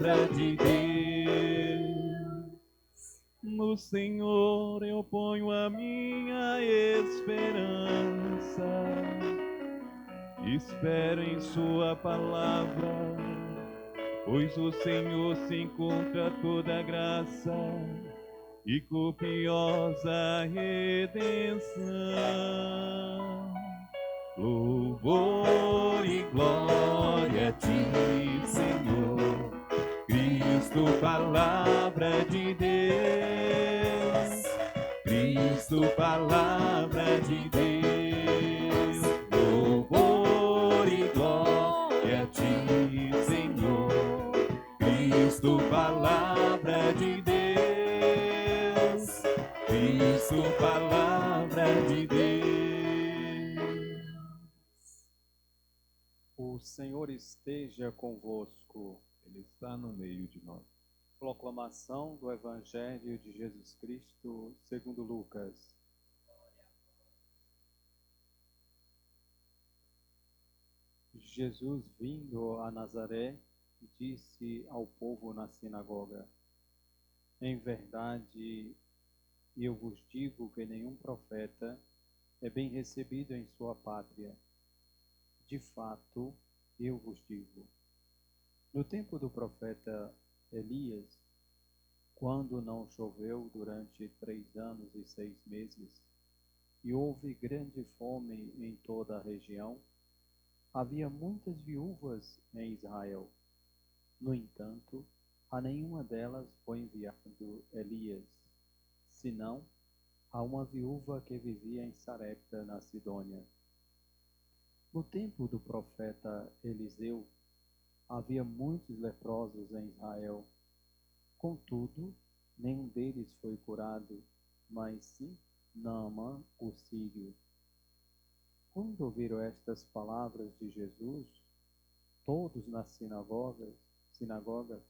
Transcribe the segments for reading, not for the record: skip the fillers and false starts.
palavra de Deus. No Senhor eu ponho a minha esperança, espero em sua palavra, pois o Senhor se encontra toda graça e copiosa redenção. Louvor e glória a ti, Senhor, Cristo, palavra de Deus, Cristo, palavra de Deus. Louvor e glória a ti, Senhor, Cristo, palavra de Deus, Cristo, palavra de Deus. O Senhor esteja convosco. Ele está no meio de nós. Proclamação do Evangelho de Jesus Cristo segundo Lucas. Jesus, vindo a Nazaré, disse ao povo na sinagoga: em verdade, eu vos digo que nenhum profeta é bem recebido em sua pátria. De fato, eu vos digo, no tempo do profeta Elias, quando não choveu durante 3 anos e 6 meses, e houve grande fome em toda a região, havia muitas viúvas em Israel. No entanto, a nenhuma delas foi enviado Elias, senão a uma viúva que vivia em Sarepta, na Sidônia. No tempo do profeta Eliseu, havia muitos leprosos em Israel. Contudo, nenhum deles foi curado, mas sim Naamã, o sírio. Quando ouviram estas palavras de Jesus, todos na sinagoga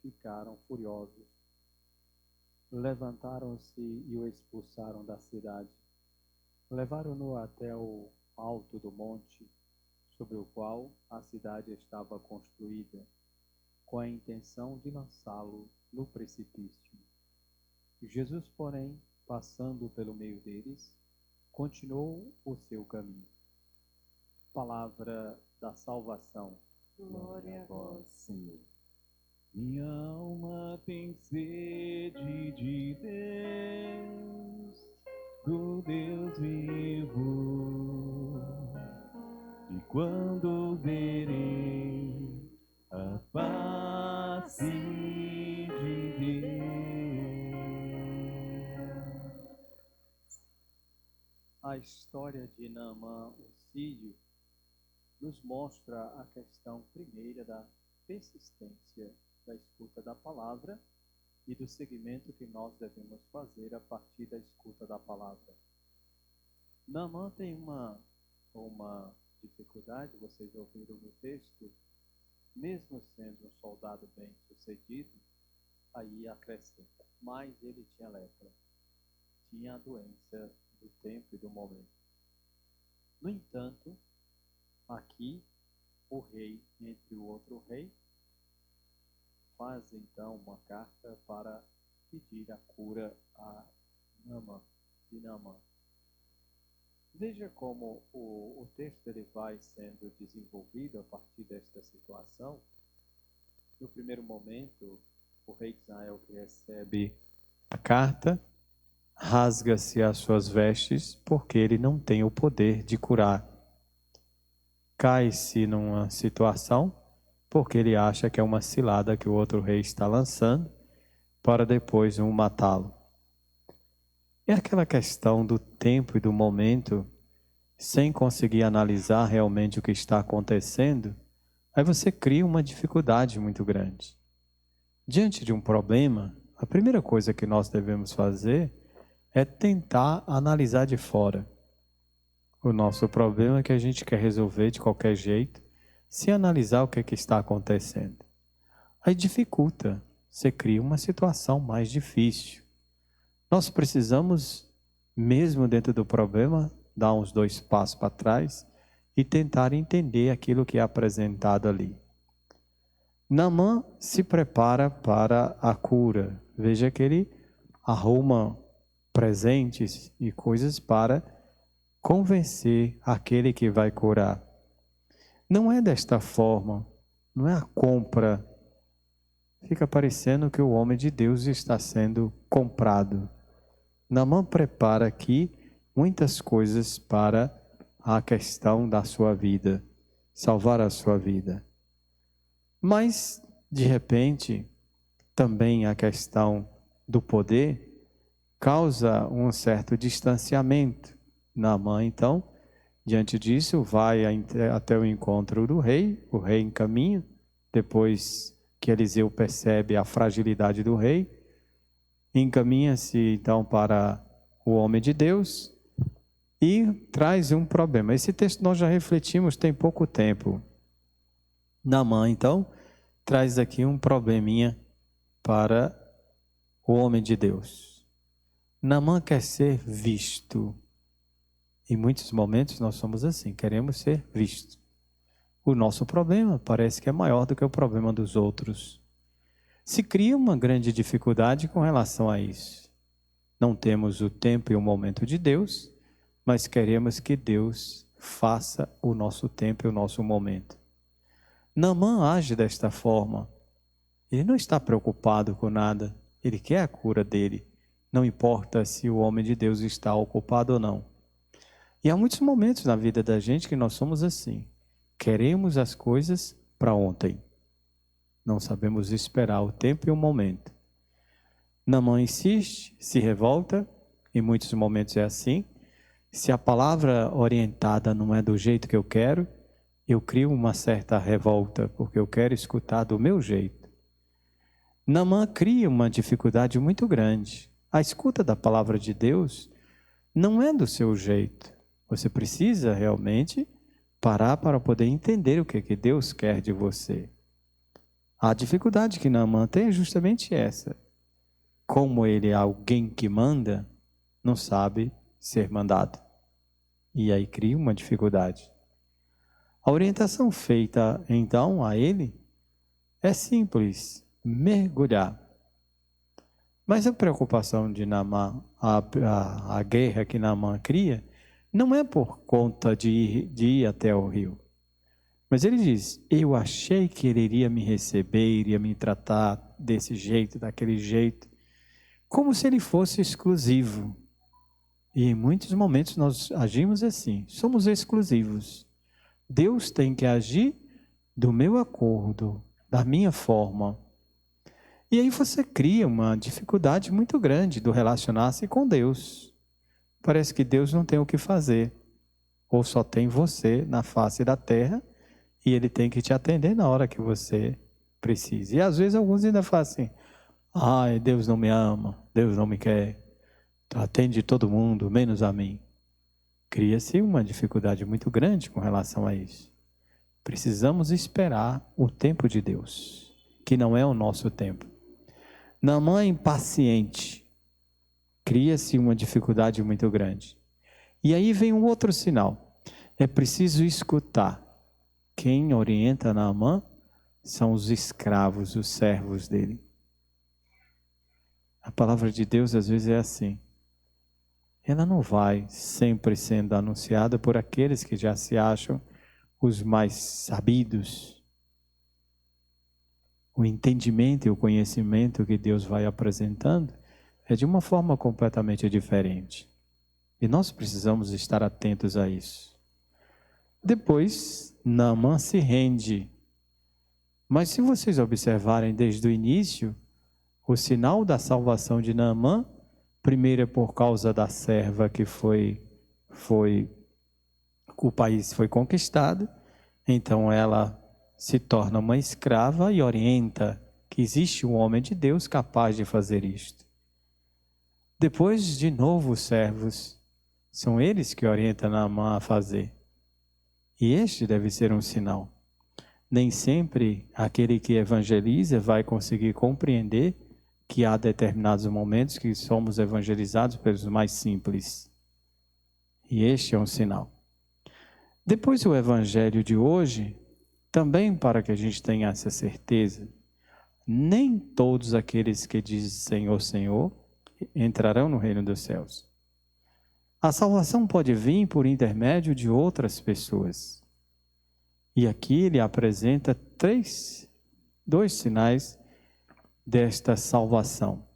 ficaram furiosos. Levantaram-se e o expulsaram da cidade. Levaram-no até o alto do monte, sobre o qual a cidade estava construída, com a intenção de lançá-lo no precipício. Jesus, porém, passando pelo meio deles, continuou o seu caminho. Palavra da salvação. Glória a vós, Senhor. Minha alma tem sede de Deus, do Deus vivo. E quando verei a face de Deus. A história de Naamã, o sírio, nos mostra a questão primeira da persistência da escuta da palavra e do seguimento que nós devemos fazer a partir da escuta da palavra. Naamã tem uma dificuldade, vocês ouviram no texto, mesmo sendo um soldado bem-sucedido, aí acrescenta, mas ele tinha lepra, tinha a doença do tempo e do momento. No entanto, aqui, o rei, entre o outro rei, faz então uma carta para pedir a cura a Naamã. Veja como o texto ele vai sendo desenvolvido a partir desta situação. No primeiro momento, o rei de Israel que recebe a carta, rasga-se as suas vestes, porque ele não tem o poder de curar. Cai-se numa situação, porque ele acha que é uma cilada que o outro rei está lançando, para depois matá-lo. É aquela questão do tempo e do momento, sem conseguir analisar realmente o que está acontecendo, aí você cria uma dificuldade muito grande. Diante de um problema, a primeira coisa que nós devemos fazer é tentar analisar de fora. O nosso problema é que a gente quer resolver de qualquer jeito, sem analisar o que está acontecendo. Aí dificulta, você cria uma situação mais difícil. Nós precisamos, mesmo dentro do problema, dar uns 2 passos para trás e tentar entender aquilo que é apresentado ali. Naamã se prepara para a cura. Veja que ele arruma presentes e coisas para convencer aquele que vai curar. Não é desta forma, não é a compra. Fica parecendo que o homem de Deus está sendo comprado. Naamã prepara aqui muitas coisas para a questão da sua vida, salvar a sua vida. Mas, de repente, também a questão do poder causa um certo distanciamento. Naamã, então, diante disso, vai até o encontro do rei, o rei encaminha, depois que Eliseu percebe a fragilidade do rei, encaminha-se então para o homem de Deus e traz um problema. Esse texto nós já refletimos tem pouco tempo. Naamã, então, traz aqui um probleminha para o homem de Deus. Naamã quer ser visto. Em muitos momentos nós somos assim, queremos ser vistos. O nosso problema parece que é maior do que o problema dos outros. Se cria uma grande dificuldade com relação a isso. Não temos o tempo e o momento de Deus, mas queremos que Deus faça o nosso tempo e o nosso momento. Naamã age desta forma. Ele não está preocupado com nada. Ele quer a cura dele. Não importa se o homem de Deus está ocupado ou não. E há muitos momentos na vida da gente que nós somos assim. Queremos as coisas para ontem. Não sabemos esperar o tempo e o momento. Naamã insiste, se revolta, em muitos momentos é assim. Se a palavra orientada não é do jeito que eu quero, eu crio uma certa revolta, porque eu quero escutar do meu jeito. Naamã cria uma dificuldade muito grande. A escuta da palavra de Deus não é do seu jeito. Você precisa realmente parar para poder entender o que Deus quer de você. A dificuldade que Naamã tem é justamente essa. Como ele é alguém que manda, não sabe ser mandado. E aí cria uma dificuldade. A orientação feita então a ele é simples, mergulhar. Mas a preocupação de Naamã, a guerra que Naamã cria, não é por conta de ir até o rio. Mas ele diz, eu achei que ele iria me receber, iria me tratar desse jeito, daquele jeito, como se ele fosse exclusivo. E em muitos momentos nós agimos assim, somos exclusivos. Deus tem que agir do meu acordo, da minha forma. E aí você cria uma dificuldade muito grande do relacionar-se com Deus. Parece que Deus não tem o que fazer, ou só tem você na face da terra, e Ele tem que te atender na hora que você precisa. E às vezes alguns ainda falam assim, ai, Deus não me ama, Deus não me quer, atende todo mundo, menos a mim. Cria-se uma dificuldade muito grande com relação a isso. Precisamos esperar o tempo de Deus, que não é o nosso tempo. Naamã é impaciente. Cria-se uma dificuldade muito grande. E aí vem um outro sinal. É preciso escutar. Quem orienta Naamã são os escravos, os servos dele. A palavra de Deus às vezes é assim. Ela não vai sempre sendo anunciada por aqueles que já se acham os mais sabidos. O entendimento e o conhecimento que Deus vai apresentando é de uma forma completamente diferente. E nós precisamos estar atentos a isso. Depois, Naamã se rende. Mas se vocês observarem desde o início, o sinal da salvação de Naamã, primeiro é por causa da serva que o país foi conquistado, então ela se torna uma escrava e orienta que existe um homem de Deus capaz de fazer isto. Depois, de novo, os servos, são eles que orientam Naamã a fazer. E este deve ser um sinal. Nem sempre aquele que evangeliza vai conseguir compreender que há determinados momentos que somos evangelizados pelos mais simples. E este é um sinal. Depois o evangelho de hoje também para que a gente tenha essa certeza, nem todos aqueles que dizem Senhor, Senhor, entrarão no reino dos céus. A salvação pode vir por intermédio de outras pessoas. E aqui ele apresenta dois sinais desta salvação.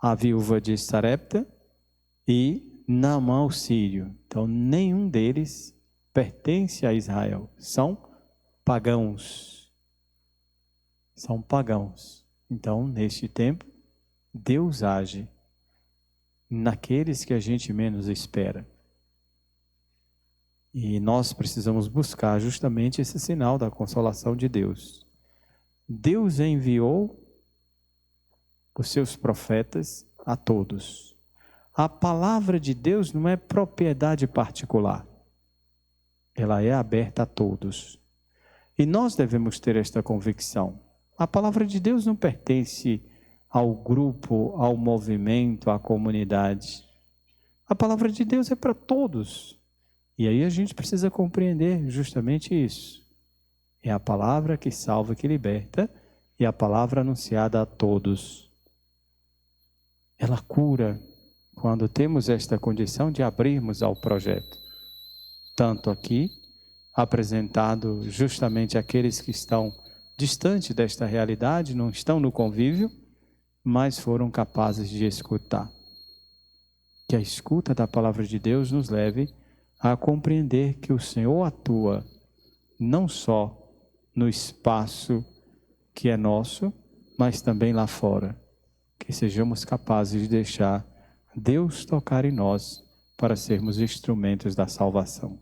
A viúva de Sarepta e Naamã o sírio. Então, nenhum deles pertence a Israel. São pagãos. São pagãos. Então, neste tempo, Deus age naqueles que a gente menos espera. E nós precisamos buscar justamente esse sinal da consolação de Deus. Deus enviou os seus profetas a todos. A palavra de Deus não é propriedade particular. Ela é aberta a todos. E nós devemos ter esta convicção. A palavra de Deus não pertence ao grupo, ao movimento, à comunidade. A palavra de Deus é para todos. E aí a gente precisa compreender justamente isso. É a palavra que salva, que liberta, e a palavra anunciada a todos. Ela cura quando temos esta condição de abrirmos ao projeto. Tanto aqui, apresentado justamente àqueles que estão distantes desta realidade, não estão no convívio, mas foram capazes de escutar. Que a escuta da palavra de Deus nos leve a compreender que o Senhor atua não só no espaço que é nosso, mas também lá fora. Que sejamos capazes de deixar Deus tocar em nós para sermos instrumentos da salvação.